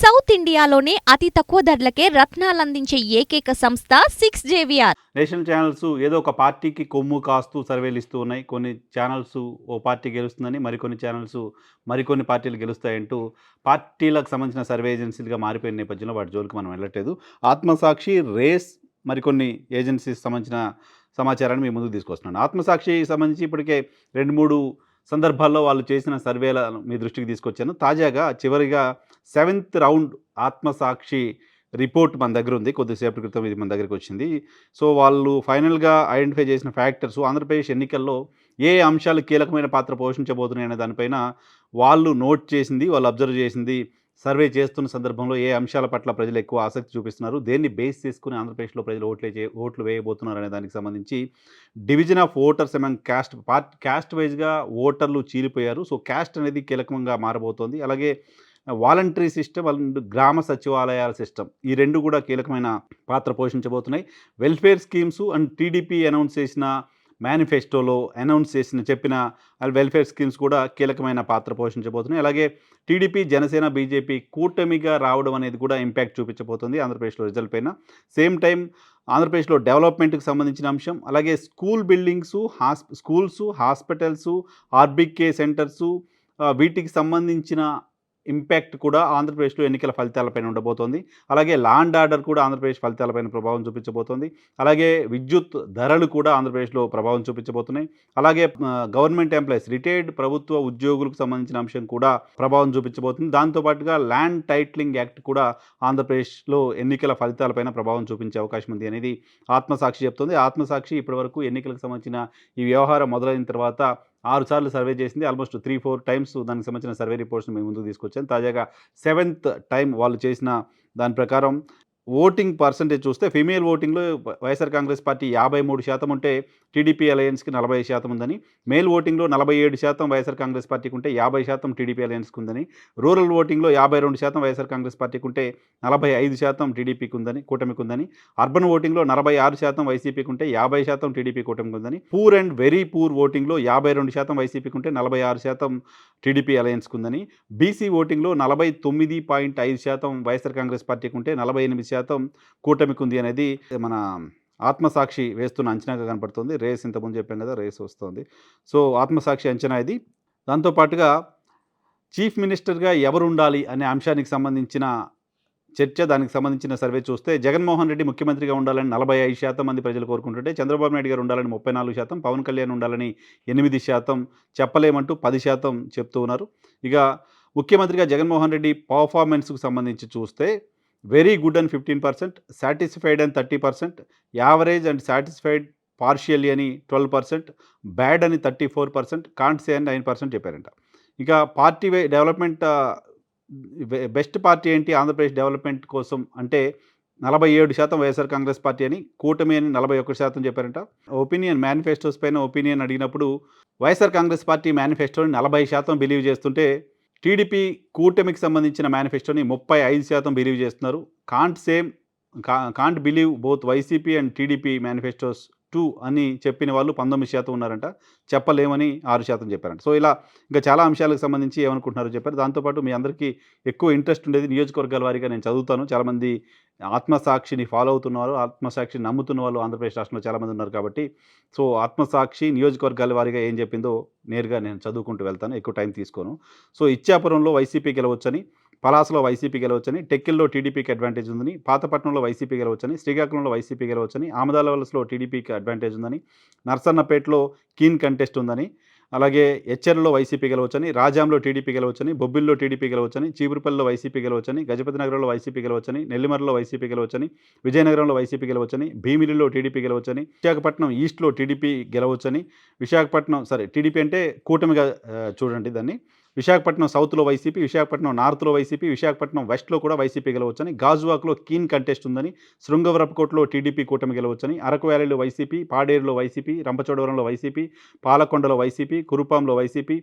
South ఇండియాలోనే అతి తక్కువ ధరలకే రత్నాలందించే ఏకైక సంస్థ 6JVR. నేషనల్ ఛానల్స్ ఏదో ఒక పార్టీకి కొమ్ము కాస్తూ సర్వేలు ఇస్తూ ఉన్నాయి. కొన్ని ఛానల్స్ ఓ పార్టీ గెలుస్తుందని, మరికొన్ని ఛానల్స్ మరికొన్ని పార్టీలు గెలుస్తాయంటూ పార్టీలకు సంబంధించిన సర్వే ఏజెన్సీలుగా మారిపోయిన నేపథ్యంలో వాటి జోలికి మనం వెళ్ళట్లేదు. ఆత్మసాక్షి, రేస్ మరికొన్ని ఏజెన్సీస్ సంబంధించిన సమాచారాన్ని మీ ముందుకు తీసుకొస్తున్నాను. ఆత్మసాక్షికి సంబంధించి ఇప్పటికే 2, 3 సందర్భాల్లో వాళ్ళు చేసిన సర్వేలను మీ దృష్టికి తీసుకొచ్చాను. తాజాగా చివరిగా 7th రౌండ్ ఆత్మసాక్షి రిపోర్ట్ మన దగ్గర ఉంది. కొద్దిసేపటి క్రితం ఇది మన దగ్గరికి వచ్చింది. సో వాళ్ళు ఫైనల్గా ఐడెంటిఫై చేసిన ఫ్యాక్టర్స్ ఆంధ్రప్రదేశ్ ఎన్నికల్లో ఏ అంశాలు కీలకమైన పాత్ర పోషించబోతున్నాయి అనే దానిపైన వాళ్ళు నోట్ చేసింది, వాళ్ళు అబ్జర్వ్ చేసింది, సర్వే చేస్తున్న సందర్భంలో ఏ అంశాల పట్ల ప్రజలు ఎక్కువ ఆసక్తి చూపిస్తున్నారు, దేన్ని బేస్ చేసుకుని ఆంధ్రప్రదేశ్లో ప్రజలు ఓట్లు వేయబోతున్నారు అనే దానికి సంబంధించి division of voters among caste వైజ్గా ఓటర్లు చీలిపోయారు. సో క్యాస్ట్ అనేది కీలకంగా మారబోతోంది. అలాగే వాలంటరీ సిస్టమ్ అండ్ గ్రామ సచివాలయాల సిస్టమ్, ఈ రెండు కూడా కీలకమైన పాత్ర పోషించబోతున్నాయి. Welfare schemes and TDP announce చేసిన మేనిఫెస్టోలో చెప్పిన వెల్ఫేర్ స్కీమ్స్ కూడా కీలకమైన పాత్ర పోషించబోతున్నాయి. అలాగే టీడీపీ, జనసేన, బీజేపీ కూటమిగా రావడం అనేది కూడా ఇంపాక్ట్ చూపించబోతుంది ఆంధ్రప్రదేశ్లో రిజల్ట్ పైన. సేమ్ టైం ఆంధ్రప్రదేశ్లో డెవలప్మెంట్కి సంబంధించిన అంశం, అలాగే school buildings, schools, hospitals, RBK centres, వీటికి సంబంధించిన ఇంపాక్ట్ కూడా ఆంధ్రప్రదేశ్లో ఎన్నికల ఫలితాలపైన ఉండబోతోంది. అలాగే లా అండ్ ఆర్డర్ కూడా ఆంధ్రప్రదేశ్ ఫలితాలపైన ప్రభావం చూపించబోతోంది. అలాగే విద్యుత్ ధరలు కూడా ఆంధ్రప్రదేశ్లో ప్రభావం చూపించబోతున్నాయి. అలాగే గవర్నమెంట్ ఎంప్లాయీస్, రిటైర్డ్ ప్రభుత్వ ఉద్యోగులకు సంబంధించిన అంశం కూడా ప్రభావం చూపించబోతుంది. దాంతోపాటుగా ల్యాండ్ టైటిలింగ్ యాక్ట్ కూడా ఆంధ్రప్రదేశ్లో ఎన్నికల ఫలితాలపైన ప్రభావం చూపించే అవకాశం ఉంది అనేది ఆత్మసాక్షి చెప్తుంది. ఆత్మసాక్షి ఇప్పటివరకు ఎన్నికలకు సంబంధించిన ఈ వ్యవహారం మొదలైన తర్వాత 6 సార్లు సర్వే చేసింది. ఆల్మోస్ట్ 3-4 టైమ్స్ దానికి సంబంధించిన సర్వే రిపోర్ట్స్ని మేము ముందుకు తీసుకొచ్చాను. తాజాగా 7th టైం వాళ్ళు చేసిన దాని ప్రకారం ఓటింగ్ పర్సంటేజ్ చూస్తే ఫీమేల్ ఓటింగ్లో వైఎస్ఆర్ కాంగ్రెస్ పార్టీ 53% ఉంటే టీడీపీ అలయన్స్కి 40% ఉందని, మేల్ ఓటింగ్లో 47% వైఎస్ఆర్ కాంగ్రెస్ పార్టీకి ఉంటే 50% టీడీపీ అలయన్స్కి ఉందని, రూరల్ ఓటింగ్లో 52% వైఎస్ఆర్ కాంగ్రెస్ పార్టీకి ఉంటే 45% టీడీపీకి ఉందని, కూటమికి ఉందని, అర్బన్ ఓటింగ్లో 46% వైసీపీకి ఉంటే 50% టీడీపీ కూటమికి ఉందని, పూర్ అండ్ వెరీ పూర్ ఓటింగ్లో 52% వైసీపీకి ఉంటే 46% టీడీపీ అలయన్స్కి ఉందని, బీసీ ఓటింగ్లో 49.5% వైఎస్ఆర్ కాంగ్రెస్ పార్టీకి ఉంటే 48% కూటమికి ఉంది అనేది మన ఆత్మసాక్షి వేస్తున్న అంచనాగా కనపడుతుంది. రేస్ ఇంతకుముందు చెప్పాం కదా, రేస్ వస్తుంది. సో ఆత్మసాక్షి అంచనా ఇది. దాంతోపాటుగా చీఫ్ మినిస్టర్గా ఎవరు ఉండాలి అనే అంశానికి సంబంధించిన చర్చ, దానికి సంబంధించిన సర్వే చూస్తే జగన్మోహన్ రెడ్డి ముఖ్యమంత్రిగా ఉండాలని 45% మంది ప్రజలు కోరుకుంటుంటే, చంద్రబాబు నాయుడు గారు ఉండాలని 34%, పవన్ కళ్యాణ్ ఉండాలని 8%, చెప్పలేమంటూ 10% చెప్తూ ఉన్నారు. ఇక ముఖ్యమంత్రిగా జగన్మోహన్ రెడ్డి పర్ఫార్మెన్స్కు సంబంధించి చూస్తే వెరీ గుడ్ అని 15%, సాటిస్ఫైడ్ అని 30%, యావరేజ్ అండ్ సాటిస్ఫైడ్ పార్షియల్లీ అని 12%, బ్యాడ్ అని 34%, కాంట్ సే అని 9% చెప్పారంట. ఇక పార్టీ డెవలప్మెంట్ బెస్ట్ పార్టీ ఏంటి ఆంధ్రప్రదేశ్ డెవలప్మెంట్ కోసం అంటే 47% వైఎస్ఆర్ కాంగ్రెస్ పార్టీ అని, కూటమి అని 41% చెప్పారంట. ఒపీనియన్ మేనిఫెస్టోస్ పైన ఒపీనియన్ అడిగినప్పుడు వైఎస్ఆర్ కాంగ్రెస్ పార్టీ మేనిఫెస్టోని 40% బిలీవ్ చేస్తుంటే, టీడీపీ కూటమికి సంబంధించిన మేనిఫెస్టోని 35% బిలీవ్ చేస్తున్నారు. Can't believe both YCP and TDP manifestos two అని చెప్పిన వాళ్ళు 19% ఉన్నారంట. చెప్పలేమని 6% చెప్పారంట. సో ఇలా ఇంకా చాలా అంశాలకు సంబంధించి ఏమనుకుంటున్నారో చెప్పారు. దాంతోపాటు మీ అందరికీ ఎక్కువ ఇంట్రెస్ట్ ఉండేది నియోజకవర్గాల వారీగా నేను చదువుతాను. చాలామంది ఆత్మసాక్షిని ఫాలో అవుతున్నారు, ఆత్మసాక్షిని నమ్ముతున్న వాళ్ళు ఆంధ్రప్రదేశ్ రాష్ట్రంలో చాలామంది ఉన్నారు కాబట్టి, సో ఆత్మసాక్షి నియోజకవర్గాల వారీగా ఏం చెప్పిందో నేరుగా నేను చదువుకుంటూ వెళ్తాను, ఎక్కువ టైం తీసుకోను. సో ఇచ్చాపురంలో వైసీపీ గెలవచ్చని, పలాసలో వైసీపీ గెలవచ్చని, టెక్కిల్లో టీడీపీకి అడ్వాంటేజ్ ఉందని, పాతపట్నంలో వైసీపీ గెలవచ్చని, శ్రీకాకుళంలో వైసీపీ గెలవచ్చని, ఆమదాలవలసలో టీడీపీకి అడ్వాంటేజ్ ఉందని, నర్సన్నపేటలో కీన్ కంటెస్ట్ ఉందని, అలాగే ఎచ్చెర్లలో వైసీపీ గెలవచ్చని, రాజాంలో టీడీపీ గెలవచ్చని, బొబ్బిల్లో టీడీపీ గెలవచ్చని, చీపురుపల్లిలో వైసీపీ గెలవచ్చని, గజపతి నగరంలో వైసీపీ గెలవచ్చని, నెల్లిమర్లలో వైసీపీ గెలవచ్చని, విజయనగరంలో వైసీపీ గెలవచ్చని, భీమిలిలో టీడీపీ గెలవచ్చని, విశాఖపట్నం ఈస్ట్లో టీడీపీ గెలవచ్చని, టీడీపీ అంటే కూటమిగా చూడండి దాన్ని, విశాఖపట్నం సౌత్లో వైసీపీ, విశాఖపట్నం నార్త్లో వైసీపీ, విశాఖపట్నం వెస్ట్లో కూడా వైసీపీ గెలవచ్చని, గాజువాక్లో కీన్ కంటెస్ట్ ఉందని, శృంగవరపుకోటలో టీడీపీ కూటమి గెలవచ్చని, అరకు వ్యాలీలో వైసీపీ, పాడేరులో వైసీపీ, రంపచోడవరంలో వైసీపీ, పాలకొండలో వైసీపీ, కురుపాంలో వైసీపీ,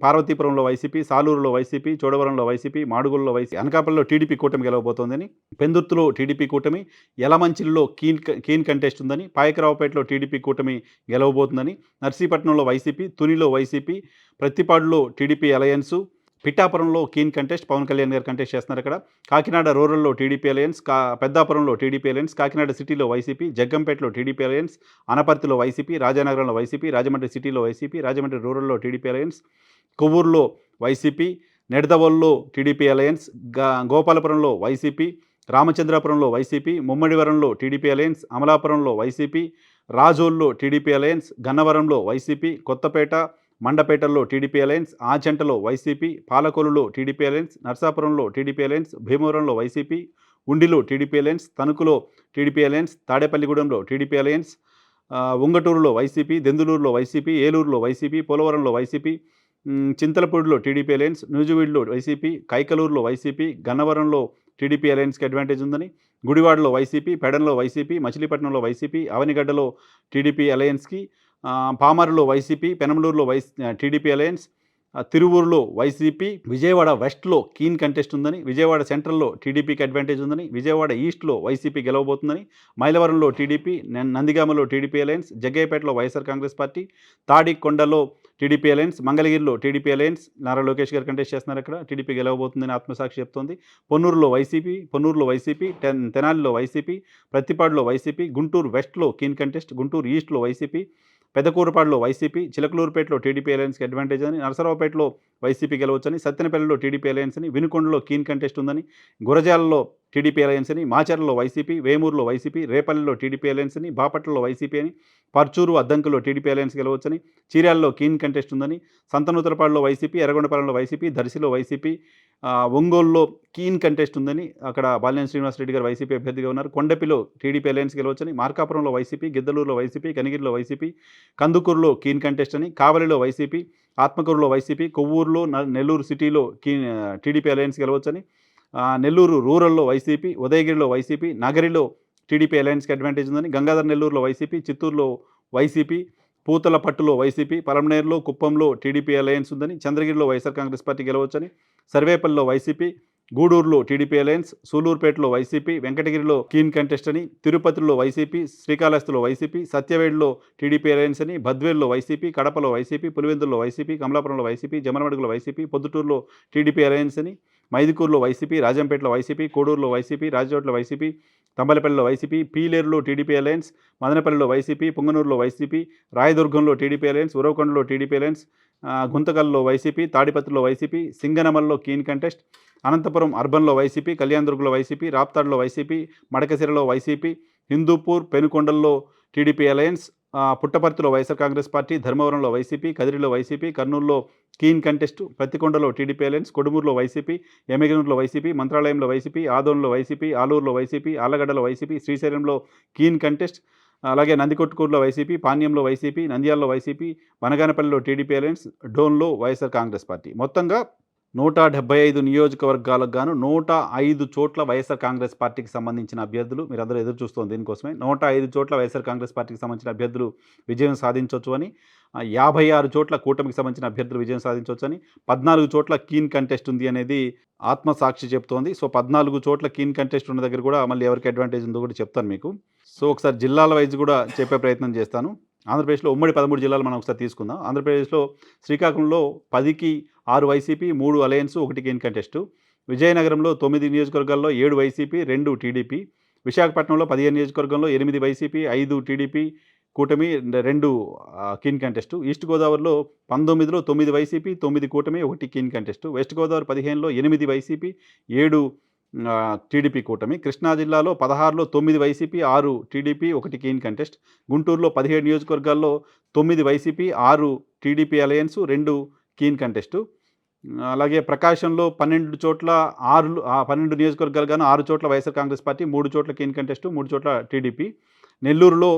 పార్వతీపురంలో వైసీపీ, సాలూరులో వైసీపీ, చోడవరంలో వైసీపీ, మాడుగుల్లో వైసీపీ, అనకాపల్లిలో టీడీపీ కూటమి గెలవబోతోందని, పెందుర్తిలో టీడీపీ కూటమి, యలమంచిలిలో కీన్ కంటెస్ట్ ఉందని, పాయకరావుపేటలో టీడీపీ కూటమి గెలవబోతుందని, నర్సీపట్నంలో వైసీపీ, తునిలో వైసీపీ, ప్రత్తిపాడులో టీడీపీ అలయన్సు, పిఠాపురంలో కీన్ కంటెస్ట్, పవన్ కళ్యాణ్ గారు కంటెస్ట్ చేస్తున్నారు ఇక్కడ. కాకినాడ రూరల్‌లో టీడీపీ అలయన్స్, పెద్దాపురంలో టీడీపీ అలయన్స్, కాకినాడ సిటీలో వైసీపీ, జగ్గంపేటలో టీడీపీ అలయన్స్, అనపర్తిలో వైసీపీ, రాజానగరంలో వైసీపీ, రాజమండ్రి సిటీలో వైసీపీ, రాజమండ్రి రూరల్‌లో టీడీపీ అలయన్స్, కొవ్వూరులో వైసీపీ, నిడదవోలులో టీడీపీ అలయన్స్, గోపాలపురంలో వైసీపీ, రామచంద్రాపురంలో వైసీపీ, ముమ్మడివరంలో టీడీపీ అలయన్స్, అమలాపురంలో వైసీపీ, రాజోల్లో టీడీపీ అలయన్స్, గన్నవరంలో వైసీపీ, కొత్తపేట, మండపేటల్లో టీడీపీ అలయన్స్, ఆచంటలో వైసీపీ, పాలకొల్లులో టీడీపీ అలయన్స్, నర్సాపురంలో టీడీపీ అలయన్స్, భీమవరంలో వైసీపీ, ఉండిలో టీడీపీ అలయన్స్, తణుకులో టీడీపీ అలయన్స్, తాడేపల్లిగూడెంలో టీడీపీ అలయన్స్, ఉంగటూరులో వైసీపీ, దెందులూరులో వైసీపీ, ఏలూరులో వైసీపీ, పోలవరంలో వైసీపీ, చింతలపూడిలో టీడీపీ అలయన్స్, నూజివీడులో వైసీపీ, కైకలూరులో వైసీపీ, గన్నవరంలో టీడీపీ అలయన్స్కి అడ్వాంటేజ్ ఉందని, గుడివాడలో వైసీపీ, పెడన్లో వైసీపీ, మచిలీపట్నంలో వైసీపీ, అవనిగడ్డలో టీడీపీ అలయన్స్కి, పామరులో వైసీపీ, పెనమలూరులో టీడీపీ అలయన్స్, తిరువూరులో వైసీపీ, విజయవాడ వెస్ట్లో కీన్ కంటెస్ట్ ఉందని, విజయవాడ సెంట్రల్లో టీడీపీకి అడ్వాంటేజ్ ఉందని, విజయవాడ ఈస్ట్లో వైసీపీ గెలవబోతుందని, మైలవరంలో టీడీపీ, నందిగామలో టీడీపీ అలయన్స్, జగ్గయ్యపేటలో వైఎస్ఆర్ కాంగ్రెస్ పార్టీ, తాడికొండలో టీడీపీ అలయన్స్, మంగళగిరిలో TDP alliance, Nara Lokesh garu contest చేస్తున్నారు ఇక్కడ, టీడీపీ గెలవబోతుందని ఆత్మసాక్షి చెప్తోంది. పొన్నూరులో వైసీపీ, తెనాలిలో వైసీపీ, ప్రత్తిపాడులో వైసీపీ, గుంటూరు వెస్ట్లో కీన్ కంటెస్ట్, గుంటూరు ఈస్ట్లో వైసీపీ, పెదకూరపాడులో వైసీపీ, చిలకలూరుపేటలో టీడీపీ అలయన్స్కి అడ్వాంటేజ్ అని, నరసరావుపేటలో వైసీపీ గెలవచ్చని, సత్తెనపల్లిలో టీడీపీ అలయన్స్ అని, వినుకొండలో కీన్ కంటెస్ట్ ఉందని, గురజాలలో టీడీపీ అలయన్స్ అని, మాచర్లలో వైసీపీ, వేమూరులో వైసీపీ, రేపల్లిలో టీడీపీ అలయన్స్ అని, బాపట్లలో వైసీపీ అని, పర్చూరు, అద్దంకులో టీడీపీ అలయన్స్ గెలవచ్చని, చీరాల్లో కీన్ కంటెస్ట్ ఉందని, సంతనూతలపాడులో వైసీపీ, ఎర్రగొండపాలెంలో వైసీపీ, దర్శిలో వైసీపీ, ఒంగోలులో కీన్ కంటెస్ట్ ఉందని, అక్కడ బాలినేని శ్రీనివాసరెడ్డి గారు వైసీపీ అభ్యర్థిగా ఉన్నారు. కొండపిలో టీడీపీ అలయన్స్ గెలవచ్చని, మార్కాపురంలో వైసీపీ, గిద్దలూరులో వైసీపీ, కనిగిరిలో వైసీపీ, కందుకూరులో కీన్ కంటెస్ట్ అని, కావలిలో వైసీపీ, ఆత్మకూరులో వైసీపీ, కొవ్వూరులో, నెల్లూరు సిటీలో టీడీపీ అలయన్స్ గెలవచ్చని, నెల్లూరు రూరల్లో వైసీపీ, ఉదయగిరిలో వైసీపీ, నగరిలో టీడీపీ అలయన్స్కి అడ్వాంటేజ్ ఉందని, గంగాధర్ నెల్లూరులో వైసీపీ, చిత్తూరులో వైసీపీ, పూతలపట్టులో వైసీపీ, పలమనేరులో, కుప్పంలో టీడీపీ అలయన్స్ ఉందని, చంద్రగిరిలో వైఎస్ఆర్ కాంగ్రెస్ పార్టీ గెలవచ్చని, సర్వేపల్లిలో వైసీపీ, గూడూరులో టీడీపీ అలయన్స్, సూలూరుపేటలో వైసీపీ, వెంకటగిరిలో కీన్ కంటెస్ట్ అని, తిరుపతిలో వైసీపీ, శ్రీకాళహస్తిలో వైసీపీ, సత్యవేడులో టీడీపీ అలయన్స్ అని, బద్వేలులో వైసీపీ, కడపలో వైసీపీ, పులివెందుల్లో వైసీపీ, కమలాపురంలో వైసీపీ, జమలమడుగులో వైసీపీ, పొద్దుటూరులో టీడీపీ అలయన్స్ అని, మైదుకూరులో వైసీపీ, రాజంపేటలో వైసీపీ, కోడూరులో వైసీపీ, రాజచోట్ల వైసీపీ, తంబలపల్లిలో వైసీపీ, పీలేరులో టీడీపీ అలయన్స్, మదనపల్లిలో వైసీపీ, పుంగనూరులో వైసీపీ, రాయదుర్గంలో టీడీపీ అలయన్స్, ఉరవకొండలో టీడీపీ అలయన్స్, గుంతకల్లో వైసీపీ, తాడిపత్రిలో వైసీపీ, సింగనమల్లో కీన్ కంటెస్ట్, అనంతపురం అర్బన్లో వైసీపీ, కళ్యాణదుర్గలో వైసీపీ, రాప్తాడులో వైసీపీ, మడకసిరలో వైసీపీ, హిందూపూర్, పెనుకొండల్లో టీడీపీ అలయన్స్, పుట్టపర్తిలో వైఎస్ఆర్ కాంగ్రెస్ పార్టీ, ధర్మవరంలో వైసీపీ, కదిరిలో వైసీపీ, కర్నూలులో కీన్ కంటెస్ట్, ప్రతికొండలో టీడీపీ అలయన్స్, కొడుమూరులో వైసీపీ, ఎమ్మిగనూరులో వైసీపీ, మంత్రాలయంలో వైసీపీ, ఆదోన్లో వైసీపీ, ఆలూరులో వైసీపీ, ఆళ్లగడ్డలో వైసీపీ, శ్రీశైలంలో కీన్ కంటెస్ట్, అలాగే నందికొట్కూరులో వైసీపీ, పాణ్యంలో వైసీపీ, నంద్యాలలో వైసీపీ, బనగానపల్లిలో టీడీపీ అలయన్స్, డోన్లో వైఎస్ఆర్ కాంగ్రెస్ పార్టీ. మొత్తంగా 175 నియోజకవర్గాలకు గాను 105 చోట్ల వైఎస్ఆర్ కాంగ్రెస్ పార్టీకి సంబంధించిన అభ్యర్థులు, మీరందరూ ఎదురు చూస్తోంది దీనికోసమే, 105 చోట్ల వైఎస్ఆర్ కాంగ్రెస్ పార్టీకి సంబంధించిన అభ్యర్థులు విజయం సాధించవచ్చు అని, 56 చోట్ల కూటమికి సంబంధించిన అభ్యర్థులు విజయం సాధించవచ్చు అని, 14 చోట్ల కీన్ కంటెస్ట్ ఉంది అనేది ఆత్మసాక్షి చెప్తోంది. సో 14 చోట్ల కీన్ కంటెస్ట్ ఉన్న దగ్గర కూడా మళ్ళీ ఎవరికి అడ్వాంటేజ్ ఉందో కూడా చెప్తాను మీకు. సో ఒకసారి జిల్లాల వైజ్ కూడా చెప్పే ప్రయత్నం చేస్తాను. ఆంధ్రప్రదేశ్లో ఉమ్మడి 13 జిల్లాలు మనం ఒకసారి తీసుకుందాం. ఆంధ్రప్రదేశ్లో శ్రీకాకుళంలో 10కి 6 వైసీపీ, 3 అలయన్స్, 1 కీన్ కంటెస్టు. విజయనగరంలో 9 నియోజకవర్గాల్లో 7 వైసీపీ, 2 టీడీపీ. విశాఖపట్నంలో 15 నియోజకవర్గంలో 8 వైసీపీ, 5 టీడీపీ కూటమి, 2 కీన్ కంటెస్టు. ఈస్ట్ గోదావరిలో 19లో 9 వైసీపీ, 9 కూటమి, 1 కీన్ కంటెస్టు. వెస్ట్ గోదావరి 15లో 8 వైసీపీ, 7 టీడీపీ కూటమి. కృష్ణా జిల్లాలో 16లో 9 వైసీపీ, 6 టీడీపీ, 1 కీన్ కంటెస్ట్. గుంటూరులో 17 నియోజకవర్గాల్లో 9 YCP, 6 TDP alliance, 2 keen contest. అలాగే ప్రకాశంలో 12 చోట్ల 12 నియోజకవర్గాలు గాను 6 చోట్ల వైఎస్ఆర్ కాంగ్రెస్ పార్టీ, 3 చోట్ల కీన్ కంటెస్టు, 3 చోట్ల టీడీపీ. నెల్లూరులో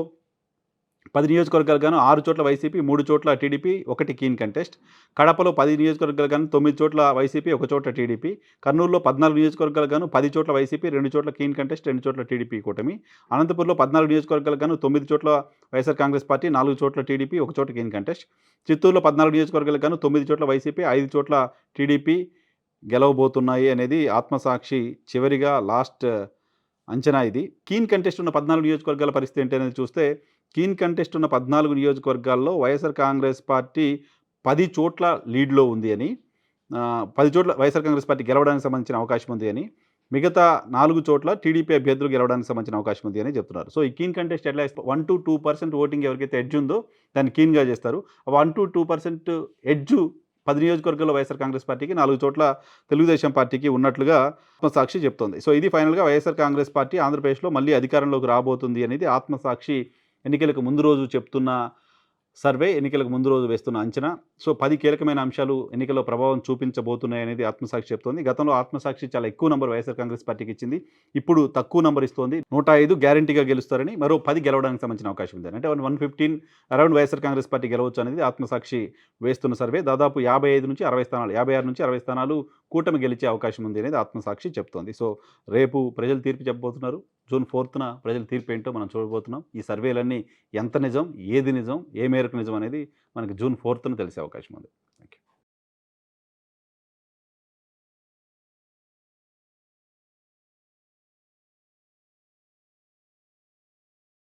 10 నియోజకవర్గాలు గాను 6 చోట్ల వైసీపీ, 3 చోట్ల టీడీపీ, 1 కీన్ కంటెస్ట్. కడపలో 10 నియోజకవర్గాలు గాను 9 చోట్ల వైసీపీ, 1 చోట్ల టీడీపీ. కర్నూలులో 14 నియోజకవర్గాలు గాను 10 చోట్ల వైసీపీ, 2 చోట్ల కీన్ కంటెస్ట్, 2 చోట్ల టీడీపీ కూటమి. అనంతపురంలో 14 నియోజకవర్గాలు గాను 9 చోట్ల వైఎస్ఆర్ కాంగ్రెస్ పార్టీ, 4 చోట్ల టీడీపీ, 1 చోట కీన్ కంటెస్ట్. చిత్తూరులో 14 నియోజకవర్గాలు గాను 9 చోట్ల వైసీపీ, 5 చోట్ల టీడీపీ గెలవబోతున్నాయి అనేది ఆత్మసాక్షి చివరిగా లాస్ట్ అంచనా ఇది. కీన్ కంటెస్ట్ ఉన్న 14 నియోజకవర్గాల పరిస్థితి ఏంటి అనేది చూస్తే, కీన్ కంటెస్ట్ ఉన్న 14 నియోజకవర్గాల్లో వైఎస్ఆర్ కాంగ్రెస్ పార్టీ 10 చోట్ల లీడ్లో ఉంది అని, 10 చోట్ల వైఎస్ఆర్ కాంగ్రెస్ పార్టీ గెలవడానికి సంబంధించిన అవకాశం ఉంది అని, మిగతా 4 చోట్ల టీడీపీ అభ్యర్థులు గెలవడానికి సంబంధించిన అవకాశం ఉంది అని చెప్తున్నారు. సో ఈ కీన్ కంటెస్ట్ ఎట్లా 1-2% ఓటింగ్ ఎవరికైతే ఎడ్జ్ ఉందో దాన్ని కీన్‌గా చేస్తారు. 1-2% ఎడ్జ్ 10 నియోజకవర్గాల్లో వైఎస్ఆర్ కాంగ్రెస్ పార్టీకి, 4 చోట్ల తెలుగుదేశం పార్టీకి ఉన్నట్లుగా ఆత్మసాక్షి చెప్తోంది. సో ఇది ఫైనల్‌గా వైఎస్ఆర్ కాంగ్రెస్ పార్టీ ఆంధ్రప్రదేశ్‌లో మళ్ళీ అధికారంలోకి రాబోతుంది అనేది ఆత్మసాక్షి ఎన్నికలకు ముందు రోజు చెప్తున్న సర్వే, ఎన్నికలకు ముందు రోజు వేస్తున్న అంచనా. సో 10 కీలకమైన అంశాలు ఎన్నికల్లో ప్రభావం చూపించబోతున్నాయనేది ఆత్మసాక్షి చెప్తోంది. గతంలో ఆత్మసాక్షి చాలా ఎక్కువ నంబర్ వైఎస్ఆర్ కాంగ్రెస్ పార్టీకి ఇచ్చింది. ఇప్పుడు తక్కువ నంబర్ ఇస్తోంది. 105 గ్యారంటీగా గెలుస్తారని, మరో 10 గెలవడానికి సంబంధించిన అవకాశం ఉంది. అంటే 115 అరౌండ్ వైఎస్ఆర్ కాంగ్రెస్ పార్టీ గెలవచ్చు అనేది ఆత్మసాక్షి వేస్తున్న సర్వే. దాదాపు 55-60 స్థానాలు, 56-60 స్థానాలు కూటమి గెలిచే అవకాశం ఉంది అనేది ఆత్మసాక్షి చెప్తోంది. సో రేపు ప్రజలు తీర్పు చెప్పబోతున్నారు. జూన్ 4న ప్రజల తీర్పు ఏంటో మనం చూడబోతున్నాం. ఈ సర్వేలన్నీ ఎంత నిజం, ఏది నిజం, ఏ మేరకు నిజం అనేది మనకి జూన్ 4న తెలిసే అవకాశం ఉంది.